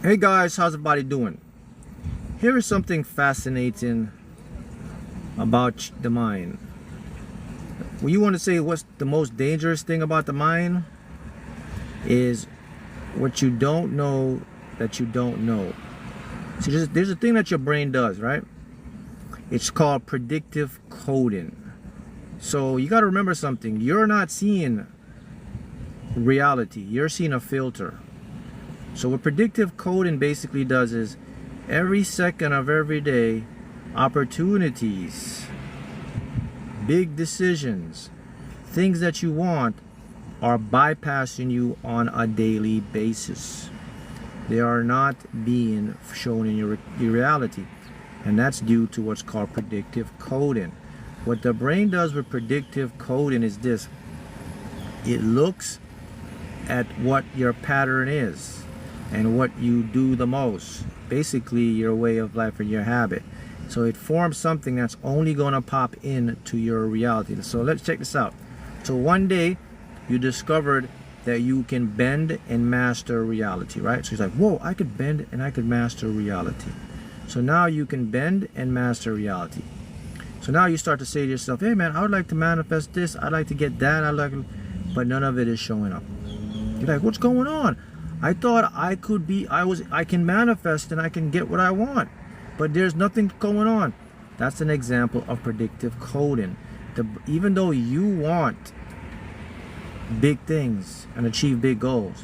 Hey guys, how's everybody doing? Here is something fascinating about the mind. When you want to say what's the most dangerous thing about the mind is what you don't know that you don't know. So there's a thing that your brain does, right? It's called predictive coding. So you got to remember something. You're not seeing reality. You're seeing a filter. So what predictive coding basically does is every second of every day, opportunities, big decisions, things that you want are bypassing you on a daily basis. They are not being shown in your reality. And that's due to what's called predictive coding. What the brain does with predictive coding is this. It looks at what your pattern is and what you do the most, basically your way of life or your habit. So it forms something that's only going to pop into your reality. So let's check this out. So one day you discovered that you can bend and master reality, right? So it's like, whoa, I could bend and I could master reality. So now you can bend and master reality. So now you start to say to yourself, hey man, I would like to manifest this, I'd like to get that, but none of it is showing up. You're like, what's going on? I thought I can manifest and I can get what I want, but there's nothing going on. That's an example of predictive coding. Even though you want big things and achieve big goals,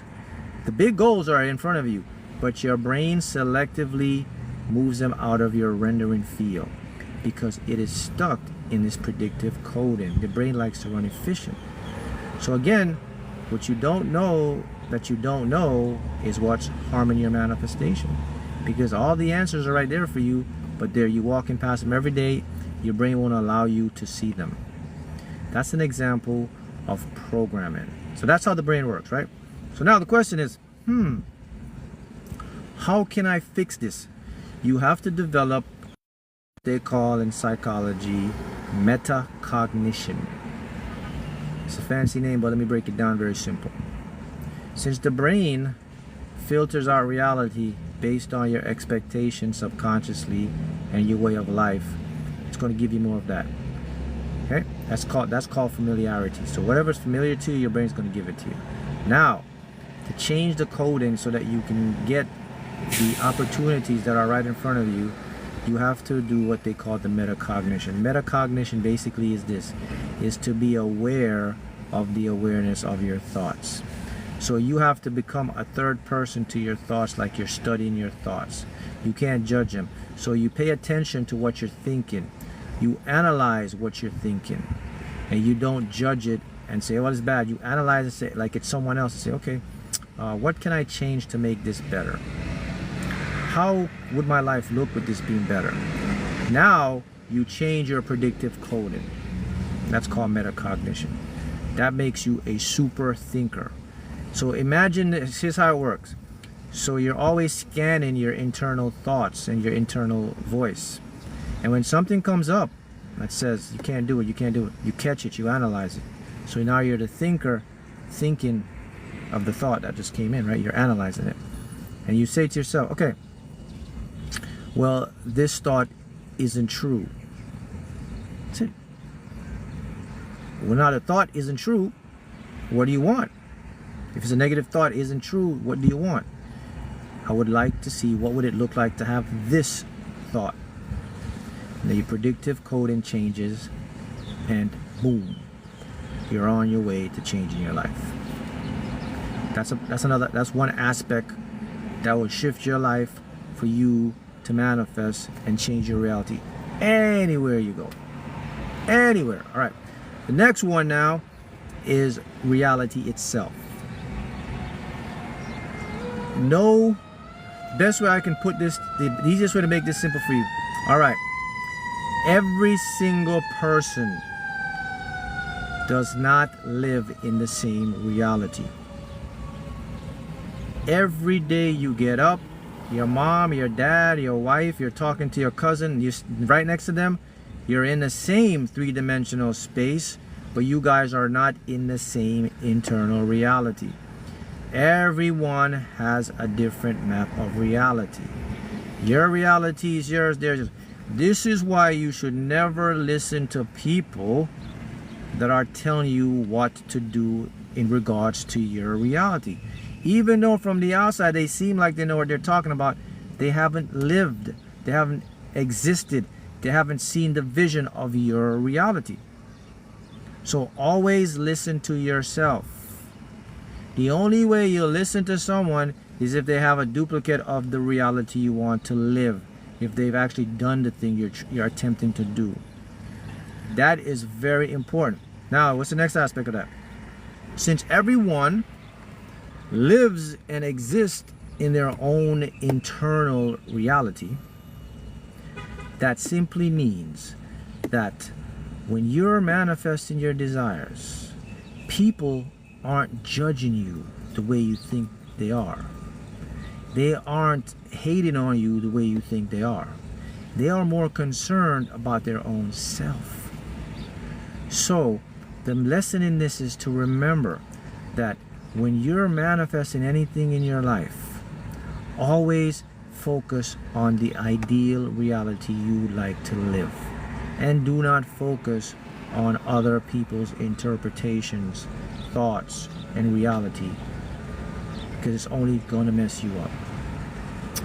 the big goals are in front of you, but your brain selectively moves them out of your rendering field because it is stuck in this predictive coding. The brain likes to run efficient. So again, what you don't know that you don't know is what's harming your manifestation, because all the answers are right there for you, but there you walking past them every day, your brain won't allow you to see them. That's an example of programming. So that's how the brain works, right? So now the question is, how can I fix this? You have to develop what they call in psychology metacognition. It's a fancy name, but let me break it down very simple. Since the brain filters out reality based on your expectations subconsciously and your way of life, it's going to give you more of that. Okay? That's called familiarity. So whatever's familiar to you, your brain's going to give it to you. Now, to change the coding so that you can get the opportunities that are right in front of you, you have to do what they call the metacognition. Metacognition basically is this, is to be aware of the awareness of your thoughts. So you have to become a third person to your thoughts, like you're studying your thoughts. You can't judge them. So you pay attention to what you're thinking. You analyze what you're thinking. And you don't judge it and say, well, it's bad. You analyze and say, like it's someone else, and say, okay, what can I change to make this better? How would my life look with this being better? Now you change your predictive coding. That's called metacognition. That makes you a super thinker. So imagine this, here's how it works. So you're always scanning your internal thoughts and your internal voice. And when something comes up that says you can't do it, you catch it, you analyze it. So now you're the thinker thinking of the thought that just came in, right? You're analyzing it. And you say to yourself, okay, well, this thought isn't true. That's it. Well, now the thought isn't true. What do you want? If it's a negative thought isn't true, what do you want? I would like to see what would it look like to have this thought. And the predictive coding changes, and boom, you're on your way to changing your life. That's one aspect that will shift your life for you to manifest and change your reality anywhere you go. Anywhere. All right. The next one now is reality itself. No, best way I can put this, the easiest way to make this simple for you. All right. Every single person does not live in the same reality. Every day you get up, your mom, your dad, your wife, you're talking to your cousin, you're right next to them, you're in the same three-dimensional space, but you guys are not in the same internal reality. Everyone has a different map of reality. Your reality is yours, theirs. This is why you should never listen to people that are telling you what to do in regards to your reality. Even though from the outside they seem like they know what they're talking about, they haven't lived, they haven't existed, they haven't seen the vision of your reality. So always listen to yourself. The only way you'll listen to someone is if they have a duplicate of the reality you want to live, if they've actually done the thing you're attempting to do. That is very important. Now, what's the next aspect of that? Since everyone lives and exists in their own internal reality, that simply means that when you're manifesting your desires, people aren't judging you the way you think they are. They aren't hating on you the way you think they are. They are more concerned about their own self. So, the lesson in this is to remember that when you're manifesting anything in your life, always focus on the ideal reality you like to live. And do not focus on other people's interpretations, thoughts, and reality, because it's only going to mess you up.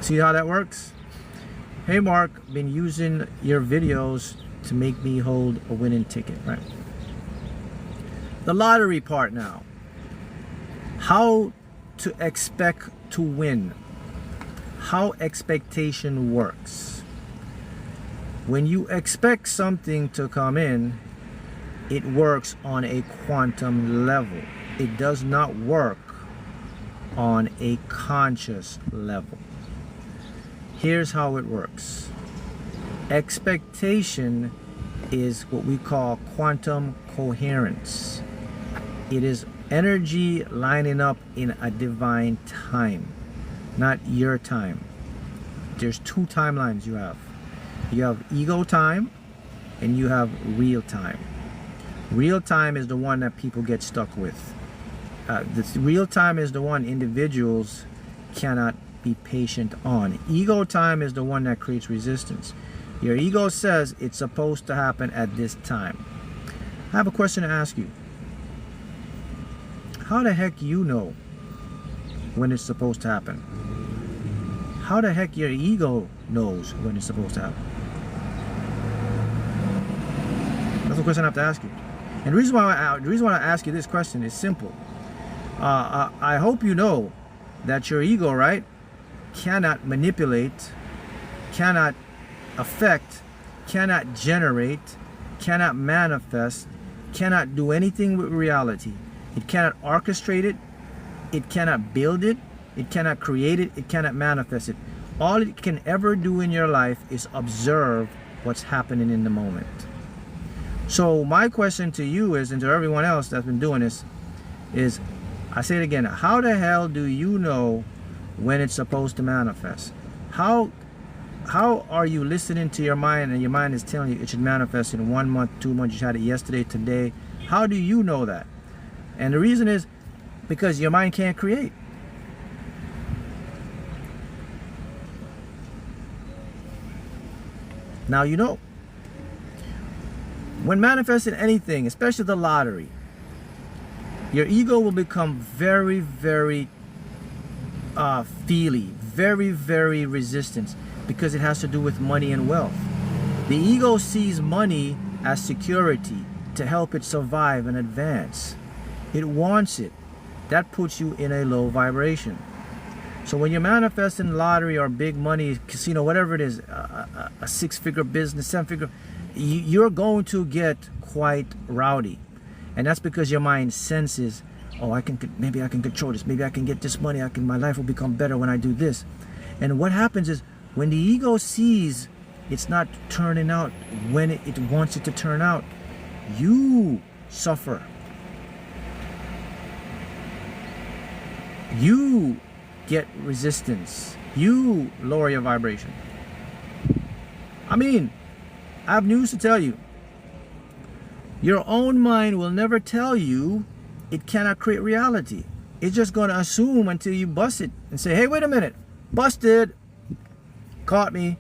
See how that works? Hey Mark, been using your videos to make me hold a winning ticket, right? The lottery part now. How to expect to win. How expectation works. When you expect something to come in, it works on a quantum level. It does not work on a conscious level. Here's how it works. Expectation is what we call quantum coherence. It is energy lining up in a divine time, not your time. There's two timelines you have. You have ego time and you have real time. Real time is the one that people get stuck with. This real time is the one individuals cannot be patient on. Ego time is the one that creates resistance. Your ego says it's supposed to happen at this time. I have a question to ask you. How the heck you know when it's supposed to happen? How the heck your ego knows when it's supposed to happen? That's the question I have to ask you. And the reason why I ask you this question is simple. I hope you know that your ego, right, cannot manipulate, cannot affect, cannot generate, cannot manifest, cannot do anything with reality. It cannot orchestrate it, it cannot build it, it cannot create it, it cannot manifest it. All it can ever do in your life is observe what's happening in the moment. So my question to you is, and to everyone else that's been doing this, is, I say it again, how the hell do you know when it's supposed to manifest? How are you listening to your mind and your mind is telling you it should manifest in 1 month, 2 months, you had it yesterday, today? How do you know that? And the reason is because your mind can't create. Now you know. When manifesting anything, especially the lottery, your ego will become very, very feely, very, very resistant, because it has to do with money and wealth. The ego sees money as security to help it survive and advance. It wants it. That puts you in a low vibration. So when you're manifesting lottery or big money, casino, whatever it is, a 6-figure business, 7-figure, you're going to get quite rowdy. And that's because your mind senses, oh, maybe I can control this, maybe I can get this money, my life will become better when I do this. And what happens is, when the ego sees it's not turning out when it wants it to turn out, you suffer. You get resistance. You lower your vibration. I mean, I have news to tell you. Your own mind will never tell you it cannot create reality. it's just going to assume until you bust it and say, hey, wait a minute, busted, caught me.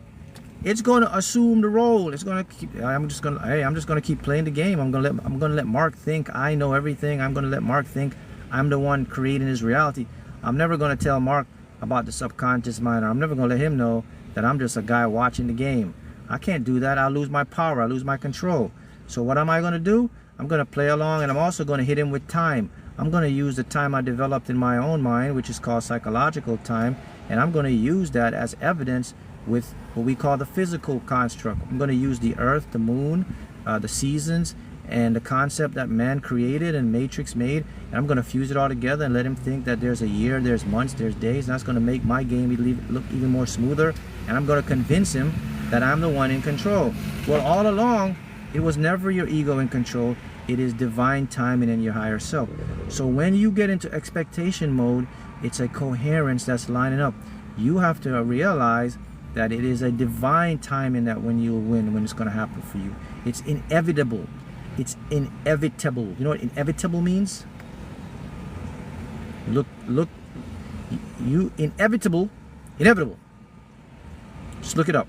It's going to assume the role. It's going to keep. I'm just going to keep playing the game. I'm going to let Mark think I know everything. I'm going to let Mark think I'm the one creating his reality. I'm never going to tell Mark about the subconscious mind. I'm never going to let him know that I'm just a guy watching the game. I can't do that. I'll lose my power. I'll lose my control. So what am I going to do? I'm going to play along, and I'm also going to hit him with time. I'm going to use the time I developed in my own mind, which is called psychological time, and I'm going to use that as evidence with what we call the physical construct. I'm going to use the earth, the moon, the seasons, and the concept that man created and Matrix made, and I'm going to fuse it all together and let him think that there's a year, there's months, there's days, and that's going to make my game look even more smoother, and I'm going to convince him that I'm the one in control. Well, all along, it was never your ego in control. It is divine timing in your higher self. So when you get into expectation mode, it's a coherence that's lining up. You have to realize that it is a divine timing that when you'll win, when it's going to happen for you. It's inevitable. It's inevitable. You know what inevitable means? Look, inevitable. Just look it up.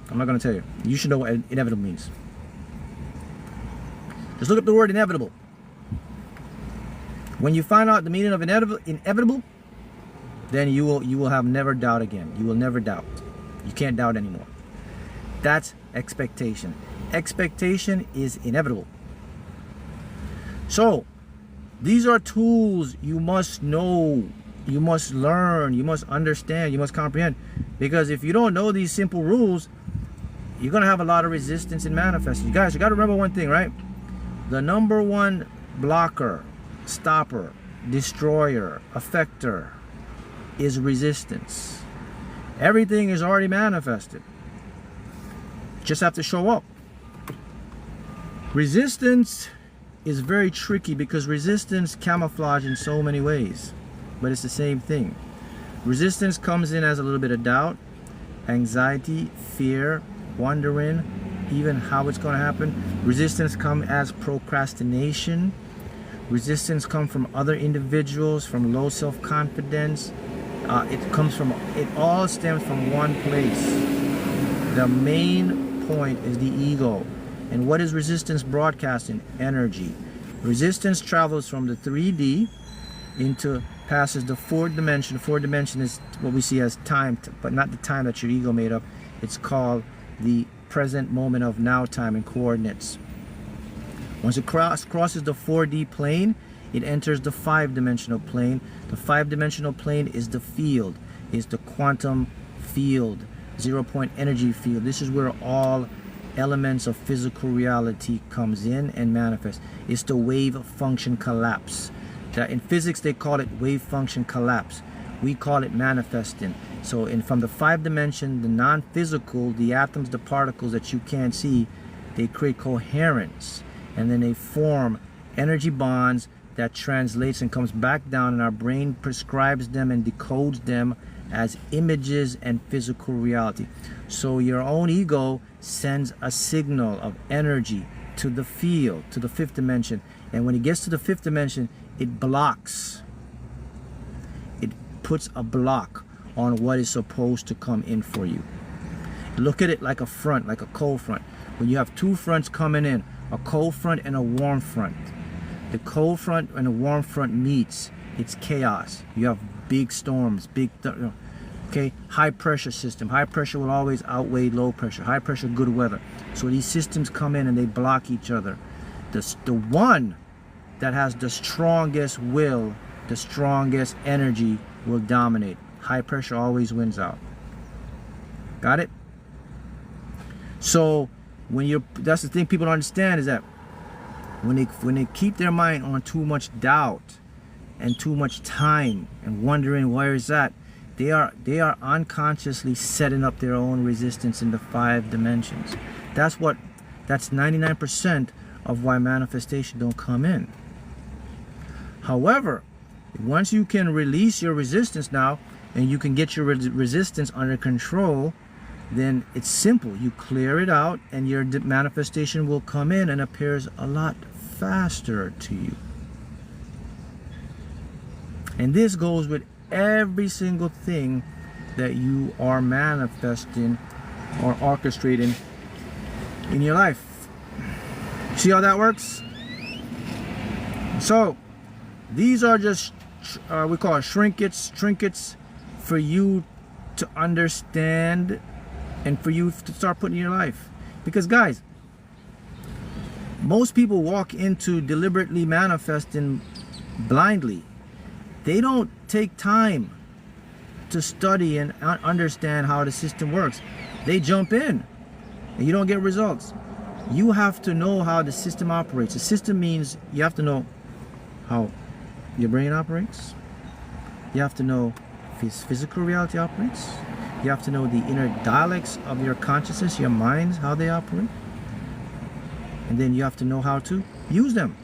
I'm not going to tell you. You should know what inevitable means. Just look up the word inevitable. When you find out the meaning of inevitable, then you will have never doubt again. You will never doubt. You can't doubt anymore. That's expectation. Expectation is inevitable. So, these are tools you must know, you must learn, you must understand, you must comprehend. Because if you don't know these simple rules, you're going to have a lot of resistance in manifesting. You guys, you got to remember one thing, right? The number one blocker, stopper, destroyer, affector is resistance. Everything is already manifested. You just have to show up. Resistance is very tricky because resistance camouflages in so many ways, but it's the same thing. Resistance comes in as a little bit of doubt, anxiety, fear, wondering, even how it's going to happen. Resistance comes as procrastination. Resistance comes from other individuals, from low self-confidence. It all stems from one place. The main point is the ego. And what is resistance broadcasting? Energy. Resistance travels from the 3D passes the fourth dimension. The fourth dimension is what we see as time, but not the time that your ego made up. It's called the present moment of now time and coordinates. Once it crosses the 4D plane, it enters the 5-dimensional plane. The 5-dimensional plane is the field, is the quantum field, 0-point energy field. This is where all elements of physical reality comes in and manifests. It's the wave function collapse. In physics, they call it wave function collapse. We call it manifesting. So from the 5 dimension, the non-physical, the atoms, the particles that you can't see, they create coherence. And then they form energy bonds that translates and comes back down, and our brain prescribes them and decodes them as images and physical reality. So your own ego sends a signal of energy to the field, to the 5th dimension. And when it gets to the 5th dimension, it blocks. It puts a block on what is supposed to come in for you. Look at it like a front, like a cold front. When you have two fronts coming in, a cold front and a warm front. The cold front and the warm front meets, it's chaos. You have big storms, high pressure system. High pressure will always outweigh low pressure. High pressure, good weather. So these systems come in and they block each other. The one that has the strongest will, the strongest energy will dominate. High pressure always wins out. Got it? So that's the thing people don't understand, is that when they keep their mind on too much doubt and too much time and wondering where is that, they are unconsciously setting up their own resistance in the 5 dimensions. That's 99% of why manifestation don't come in. However, once you can release your resistance now and you can get your resistance under control, then it's simple. You clear it out and your manifestation will come in and appears a lot faster to you. And this goes with every single thing that you are manifesting or orchestrating in your life. See how that works? So these are just we call it trinkets for you to understand and for you to start putting in your life. Because guys, most people walk into deliberately manifesting blindly. They don't take time to study and understand how the system works. They jump in and you don't get results. You have to know how the system operates. The system means you have to know how your brain operates. You have to know physical reality operates. You have to know the inner dialects of your consciousness, your minds, how they operate. And then you have to know how to use them.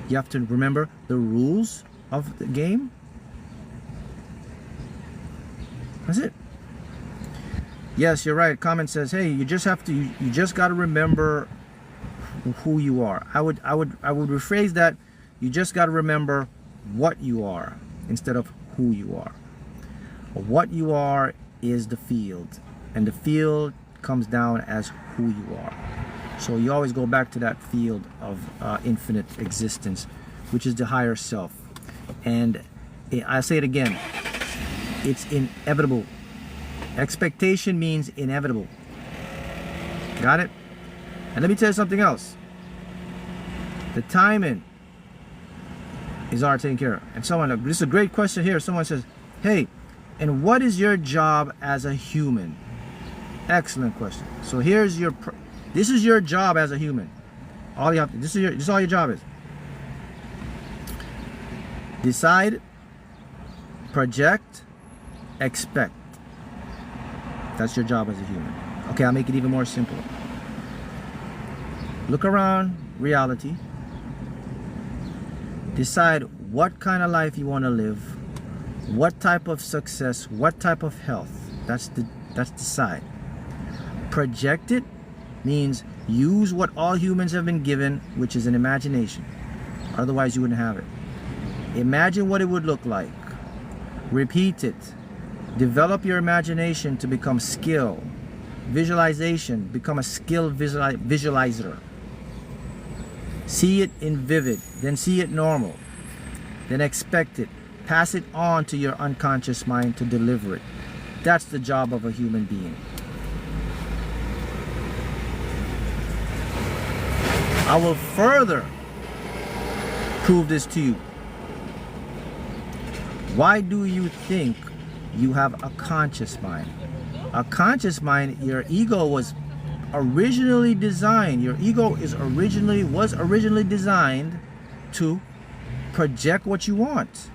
You have to remember the rules of the game. That's it. Yes, you're right. Comment says, hey, you just got to remember who you are. I would rephrase that. You just got to remember what you are instead of who you are. What you are is the field, and the field comes down as who you are. So you always go back to that field of infinite existence, which is the higher self. And I say it again, it's inevitable. Expectation means inevitable. Got it? And let me tell you something else. The timing is already taken care of. And someone, this is a great question here. Someone says, hey, and what is your job as a human? Excellent question. So here's your, this is your job as a human. All you have to, this is all your job is. Decide, project, expect. That's your job as a human. Okay, I'll make it even more simple. Look around reality. Decide what kind of life you want to live, what type of success, what type of health. That's decide. Project it means use what all humans have been given, which is an imagination. Otherwise you wouldn't have it. Imagine what it would look like. Repeat it. Develop your imagination to become skill. Visualization, become a skilled visualizer. See it in vivid, then see it normal. Then expect it. Pass it on to your unconscious mind to deliver it. That's the job of a human being. I will further prove this to you. Why do you think you have a conscious mind? A conscious mind, your ego was originally designed, was originally designed to project what you want.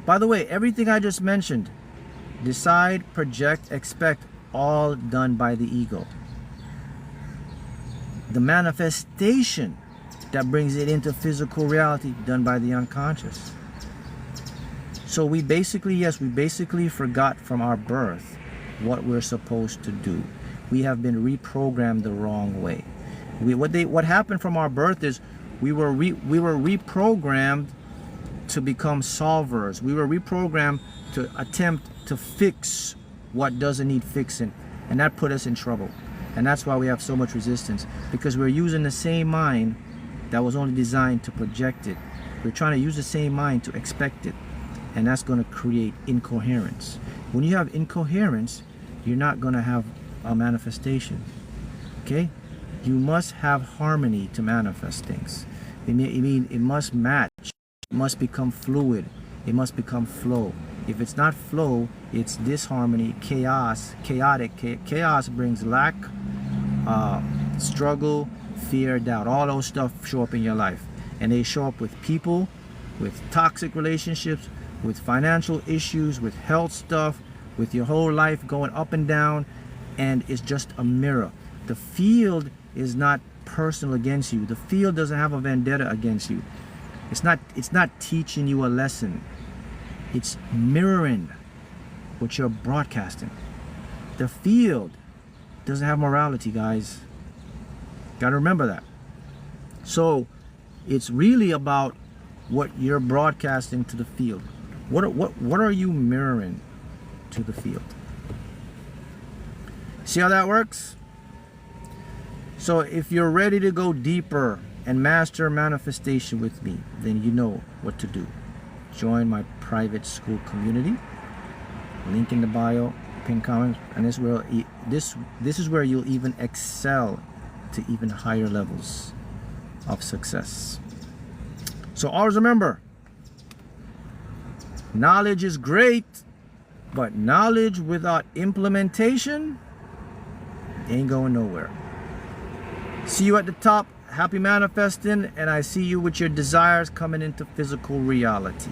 By the way, everything I just mentioned, decide, project, expect, all done by the ego. The manifestation that brings it into physical reality, done by the unconscious. So we basically forgot from our birth what we're supposed to do. We have been reprogrammed the wrong way. What happened from our birth is we were reprogrammed to become solvers. We were reprogrammed to attempt to fix what doesn't need fixing, and that put us in trouble. And that's why we have so much resistance, because we're using the same mind that was only designed to project it. We're trying to use the same mind to expect it, and that's going to create incoherence. When you have incoherence, you're not going to have a manifestation. Okay? You must have harmony to manifest things. It must match. It must become fluid. It must become flow. If it's not flow, it's disharmony, chaos, chaotic. Chaos brings lack, struggle, fear, doubt. All those stuff show up in your life. And they show up with people, with toxic relationships, with financial issues, with health stuff, with your whole life going up and down. And it's just a mirror. The field is not personal against you. The field doesn't have a vendetta against you. It's not teaching you a lesson. It's mirroring what you're broadcasting. The field doesn't have morality, guys. Gotta remember that. So it's really about what you're broadcasting to the field. What are you mirroring to the field? See how that works? So if you're ready to go deeper and master manifestation with me, then you know what to do. Join my private school community. Link in the bio, pin comments, and this is where you'll even excel to even higher levels of success. So always remember, knowledge is great, but knowledge without implementation ain't going nowhere. See you at the top. Happy manifesting, and I see you with your desires coming into physical reality.